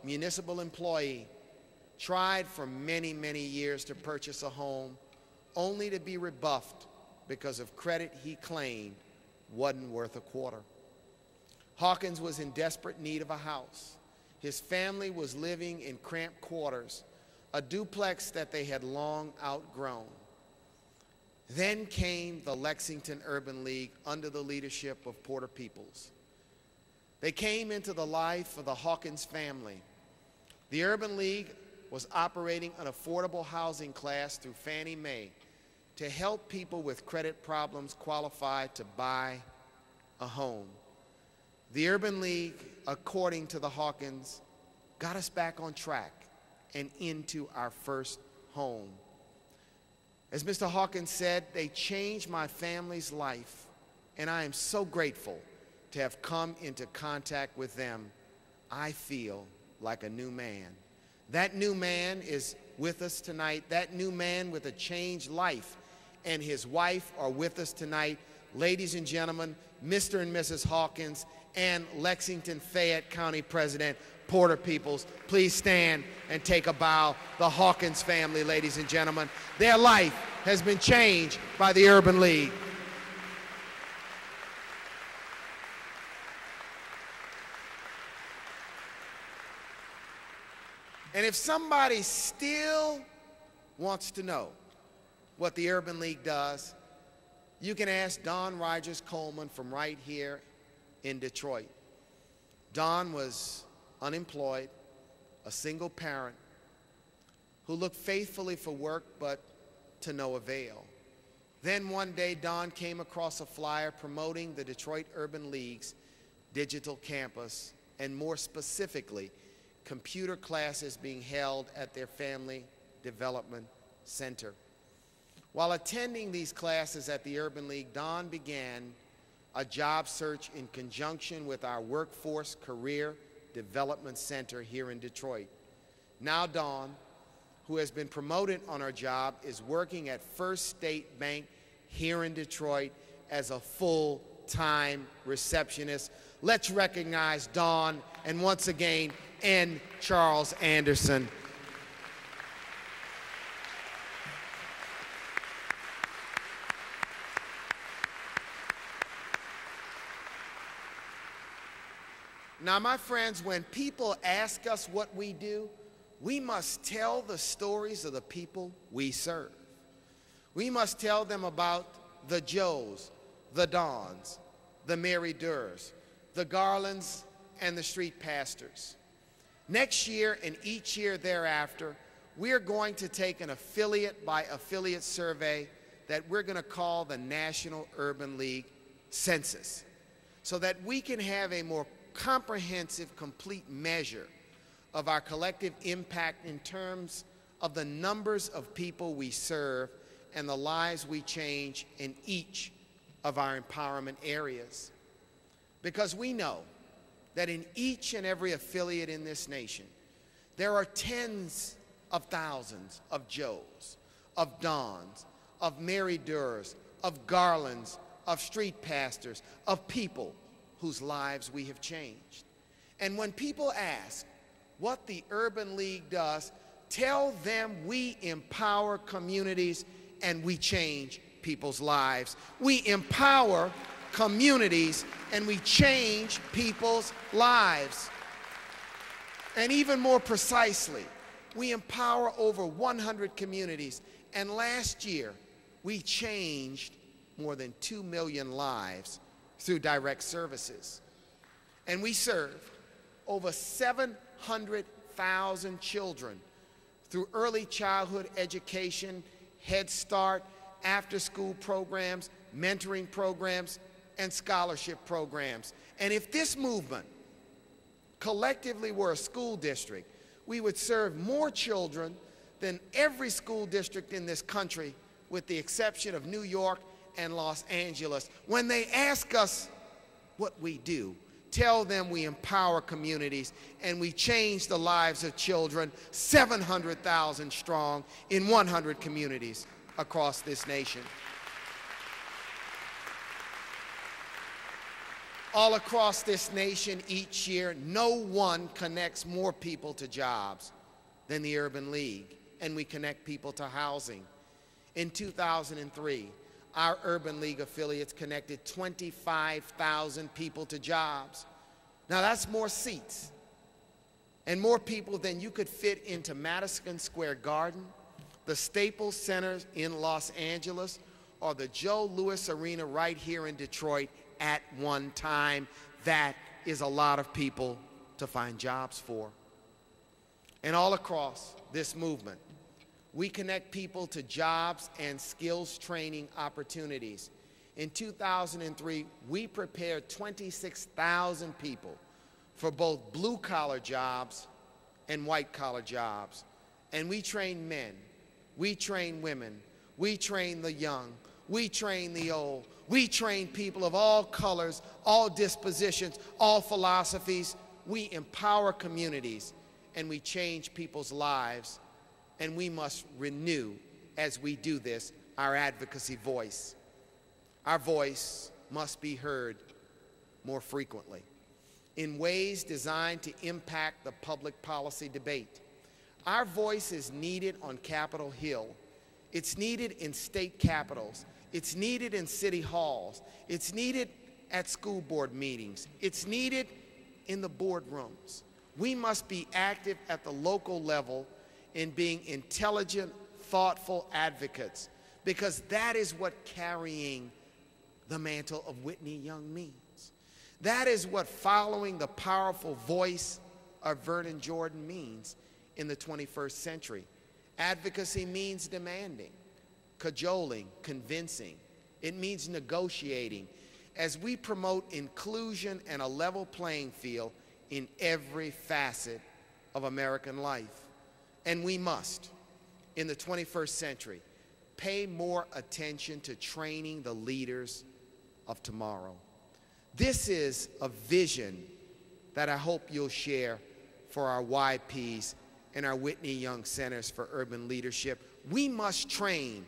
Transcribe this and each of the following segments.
municipal employee, tried for many, many years to purchase a home, only to be rebuffed because of credit he claimed wasn't worth a quarter. Hawkins was in desperate need of a house. His family was living in cramped quarters, a duplex that they had long outgrown. Then came the Lexington Urban League under the leadership of Porter Peoples. They came into the life of the Hawkins family. The Urban League was operating an affordable housing class through Fannie Mae to help people with credit problems qualify to buy a home. The Urban League, according to the Hawkins, got us back on track and into our first home. As Mr. Hawkins said, they changed my family's life, and I am so grateful to have come into contact with them. I feel like a new man. That new man is with us tonight. That new man with a changed life and his wife are with us tonight. Ladies and gentlemen, Mr. and Mrs. Hawkins and Lexington Fayette County President Porter Peoples, please stand and take a bow. The Hawkins family, ladies and gentlemen. Their life has been changed by the Urban League. And if somebody still wants to know what the Urban League does, you can ask Don Rogers Coleman from right here in Detroit. Don was unemployed, a single parent who looked faithfully for work but to no avail. Then one day, Don came across a flyer promoting the Detroit Urban League's digital campus, and more specifically, computer classes being held at their Family Development Center. While attending these classes at the Urban League, Don began a job search in conjunction with our Workforce Career Development Center here in Detroit. Now Don, who has been promoted on our job, is working at First State Bank here in Detroit as a full-time receptionist. Let's recognize Don and once again N. Charles Anderson. Now, my friends, when people ask us what we do, we must tell the stories of the people we serve. We must tell them about the Joes, the Dons, the Mary Durrs, the Garlands, and the street pastors. Next year and each year thereafter, we're going to take an affiliate by affiliate survey that we're going to call the National Urban League Census, so that we can have a more comprehensive, complete measure of our collective impact in terms of the numbers of people we serve and the lives we change in each of our empowerment areas. Because we know that in each and every affiliate in this nation, there are tens of thousands of Joes, of Dons, of Mary Durrs, of Garlands, of street pastors, of people whose lives we have changed. And when people ask what the Urban League does, tell them we empower communities and we change people's lives. We empower communities and we change people's lives. And even more precisely, we empower over 100 communities, and last year we changed more than 2 million lives through direct services. And we served over 700,000 children through early childhood education, Head Start, after-school programs, mentoring programs, and scholarship programs. And if this movement collectively were a school district, we would serve more children than every school district in this country, with the exception of New York and Los Angeles. When they ask us what we do, tell them we empower communities and we change the lives of children, 700,000 strong in 100 communities across this nation. All across this nation each year, no one connects more people to jobs than the Urban League, and we connect people to housing. In 2003, our Urban League affiliates connected 25,000 people to jobs. Now that's more seats and more people than you could fit into Madison Square Garden, the Staples Center in Los Angeles, or the Joe Louis Arena right here in Detroit at one time. That is a lot of people to find jobs for. And all across this movement, we connect people to jobs and skills training opportunities. In 2003, we prepared 26,000 people for both blue-collar jobs and white-collar jobs. And we train men, we train women, we train the young, we train the old, we train people of all colors, all dispositions, all philosophies. We empower communities, and we change people's lives. And we must renew, as we do this, our advocacy voice. Our voice must be heard more frequently in ways designed to impact the public policy debate. Our voice is needed on Capitol Hill. It's needed in state capitals. It's needed in city halls. It's needed at school board meetings. It's needed in the boardrooms. We must be active at the local level in being intelligent, thoughtful advocates, because that is what carrying the mantle of Whitney Young means. That is what following the powerful voice of Vernon Jordan means in the 21st century. Advocacy means demanding, cajoling, convincing. It means negotiating as we promote inclusion and a level playing field in every facet of American life. And we must, in the 21st century, pay more attention to training the leaders of tomorrow. This is a vision that I hope you'll share for our YPs and our Whitney Young Centers for Urban Leadership. We must train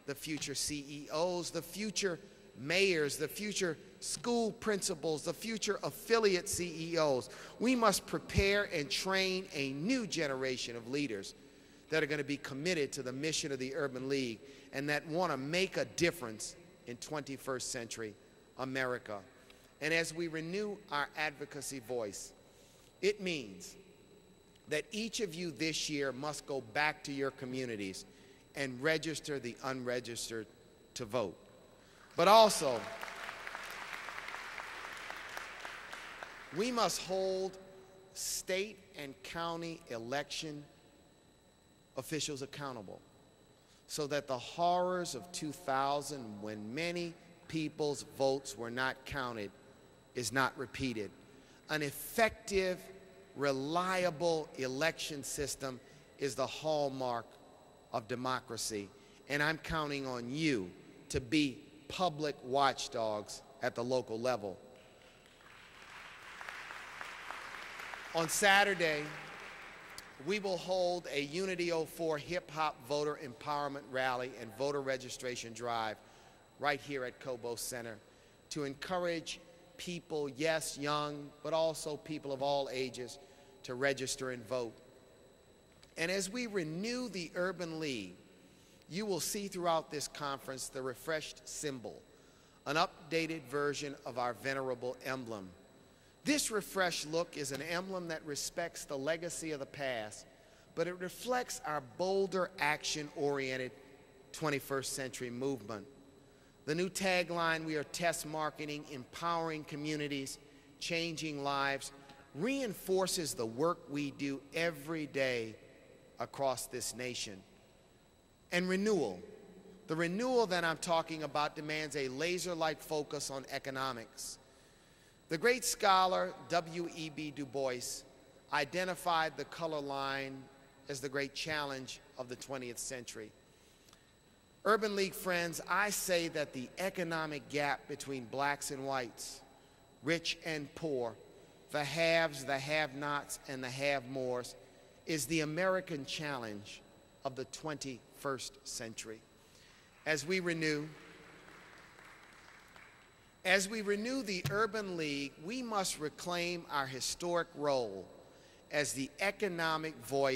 the future CEOs, the future mayors, the future school principals, the future affiliate CEOs. We must prepare and train a new generation of leaders that are going to be committed to the mission of the Urban League and that want to make a difference in 21st century America. And as we renew our advocacy voice, it means that each of you this year must go back to your communities and register the unregistered to vote. But also, we must hold state and county election officials accountable so that the horrors of 2000, when many people's votes were not counted, is not repeated. An effective, reliable election system is the hallmark of democracy, and I'm counting on you to be public watchdogs at the local level. On Saturday, we will hold a Unity 04 hip-hop voter empowerment rally and voter registration drive right here at Cobo Center to encourage people, yes, young, but also people of all ages, to register and vote. And as we renew the Urban League, you will see throughout this conference the refreshed symbol, an updated version of our venerable emblem. This refreshed look is an emblem that respects the legacy of the past, but it reflects our bolder, action-oriented 21st century movement. The new tagline we are test marketing, empowering communities, changing lives, reinforces the work we do every day across this nation. And renewal, the renewal that I'm talking about demands a laser-like focus on economics. The great scholar W.E.B. Du Bois identified the color line as the great challenge of the 20th century. Urban League friends, I say that the economic gap between blacks and whites, rich and poor, the haves, the have-nots, and the have-mores is the American challenge of the 21st century. As we renew, As we renew the Urban League, we must reclaim our historic role as the economic voice